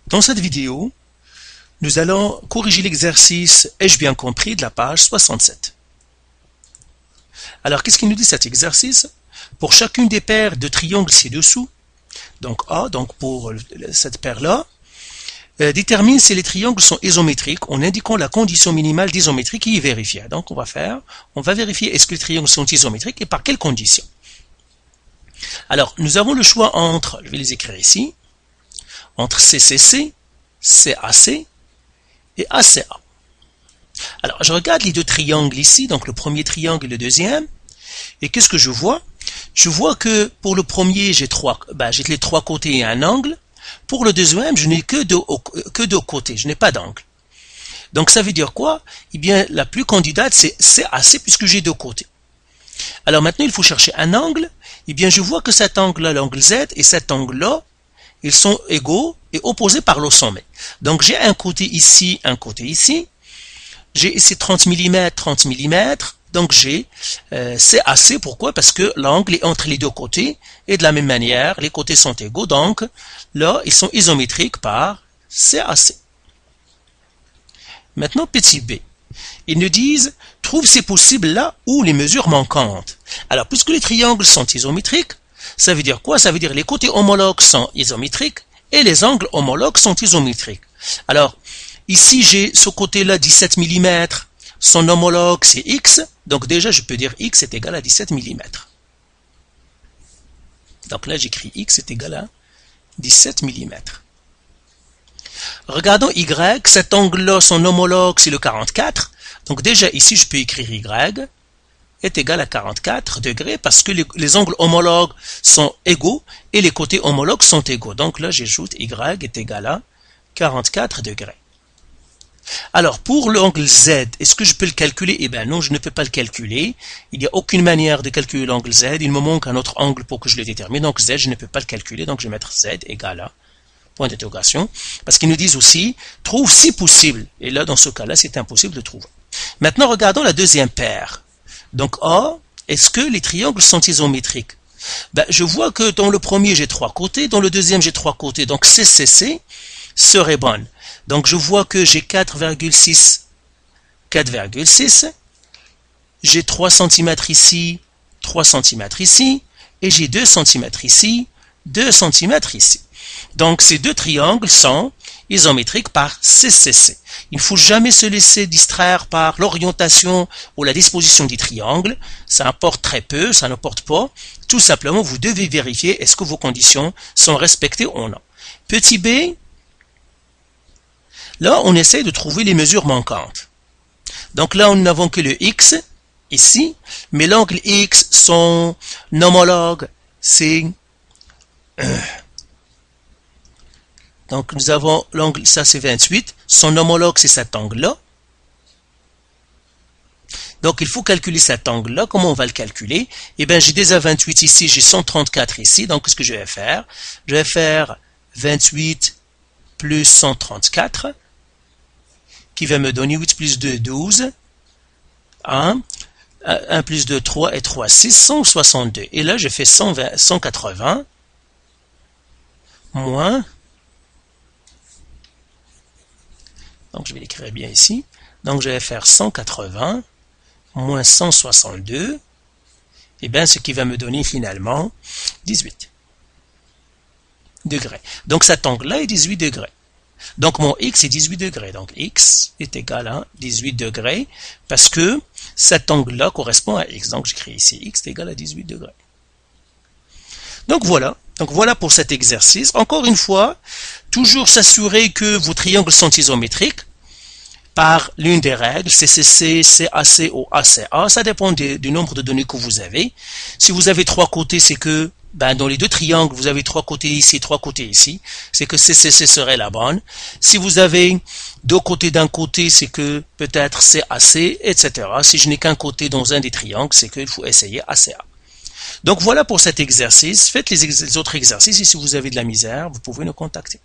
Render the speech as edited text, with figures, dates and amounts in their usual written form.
Dans cette vidéo, nous allons corriger l'exercice « Ai-je bien compris ?» de la page 67. Alors, qu'est-ce qu'il nous dit cet exercice? Pour chacune des paires de triangles ci-dessous, donc A, donc pour cette paire-là, détermine si les triangles sont isométriques en indiquant la condition minimale d'isométrie qui est vérifiée. Donc, on va vérifier est-ce que les triangles sont isométriques et par quelles conditions. Alors, nous avons le choix entre, je vais les écrire ici, entre CCC, CAC et ACA. Alors, je regarde les deux triangles ici, donc le premier triangle et le deuxième, et qu'est-ce que je vois? Je vois que pour le premier, j'ai les trois côtés et un angle. Pour le deuxième, je n'ai que deux côtés, je n'ai pas d'angle. Donc, ça veut dire quoi? Eh bien, la plus candidate, c'est CAC, puisque j'ai deux côtés. Alors maintenant, il faut chercher un angle. Eh bien, je vois que cet angle-là, l'angle Z, et cet angle-là, ils sont égaux et opposés par le sommet. Donc, j'ai un côté ici, un côté ici. J'ai ici 30 mm, 30 mm. Donc, j'ai CAC. Pourquoi? Parce que l'angle est entre les deux côtés. Et de la même manière, les côtés sont égaux. Donc, là, ils sont isométriques par CAC. Maintenant, petit b. Ils nous disent, trouve si possible là où les mesures manquantes. Alors, puisque les triangles sont isométriques, ça veut dire quoi? Ça veut dire les côtés homologues sont isométriques et les angles homologues sont isométriques. Alors, ici, j'ai ce côté-là, 17 mm. Son homologue, c'est X. Donc, déjà, je peux dire X est égal à 17 mm. Donc là, j'écris X est égal à 17 mm. Regardons Y. Cet angle-là, son homologue, c'est le 44. Donc, déjà, ici, je peux écrire Y est égal à 44 degrés parce que les angles homologues sont égaux et les côtés homologues sont égaux. Donc là, j'ajoute Y est égal à 44 degrés. Alors, pour l'angle Z, est-ce que je peux le calculer? Eh bien non, je ne peux pas le calculer. Il n'y a aucune manière de calculer l'angle Z. Il me manque un autre angle pour que je le détermine. Donc Z, je ne peux pas le calculer. Donc je vais mettre Z égal à point d'interrogation. Parce qu'ils nous disent aussi, trouve si possible. Et là, dans ce cas-là, c'est impossible de trouver. Maintenant, regardons la deuxième paire. Donc A, est-ce que les triangles sont isométriques? Ben, je vois que dans le premier, j'ai trois côtés. Dans le deuxième, j'ai trois côtés. Donc CCC serait bonne. Donc, je vois que j'ai 4,6, 4,6. J'ai 3 cm ici, 3 cm ici. Et j'ai 2 cm ici, 2 cm ici. Donc, ces deux triangles sont isométriques par CCC. Il ne faut jamais se laisser distraire par l'orientation ou la disposition des triangles. Ça importe très peu, ça n'importe pas. Tout simplement, vous devez vérifier est-ce que vos conditions sont respectées ou non. Petit b, là, on essaie de trouver les mesures manquantes. Donc là, nous n'avons que le x, ici, mais l'angle x, son homologue, c'est... Donc, nous avons l'angle, ça c'est 28, son homologue, c'est cet angle-là. Donc, il faut calculer cet angle-là. Comment on va le calculer? Eh bien, j'ai déjà 28 ici, j'ai 134 ici. Donc, qu'est-ce que je vais faire? Je vais faire 28 plus 134, qui va me donner 8 plus 2, 12. 1 plus 2, 3 et 3, 6, 162. Et là, je fais 180 moins... Donc, je vais l'écrire bien ici. Donc, je vais faire 180 moins 162. Et bien, ce qui va me donner finalement 18 degrés. Donc, cet angle-là est 18 degrés. Donc, mon x est 18 degrés. Donc, x est égal à 18 degrés parce que cet angle-là correspond à x. Donc, j'écris ici x est égal à 18 degrés. Donc, voilà. Donc, voilà pour cet exercice. Encore une fois, toujours s'assurer que vos triangles sont isométriques par l'une des règles, CCC, CAC ou ACA. Ça dépend du nombre de données que vous avez. Si vous avez trois côtés, c'est que dans les deux triangles, vous avez trois côtés ici, trois côtés ici. C'est que CCC serait la bonne. Si vous avez deux côtés d'un côté, c'est que peut-être CAC, etc. Si je n'ai qu'un côté dans un des triangles, c'est qu'il faut essayer ACA. Donc voilà pour cet exercice. Faites les autres exercices et si vous avez de la misère, vous pouvez nous contacter.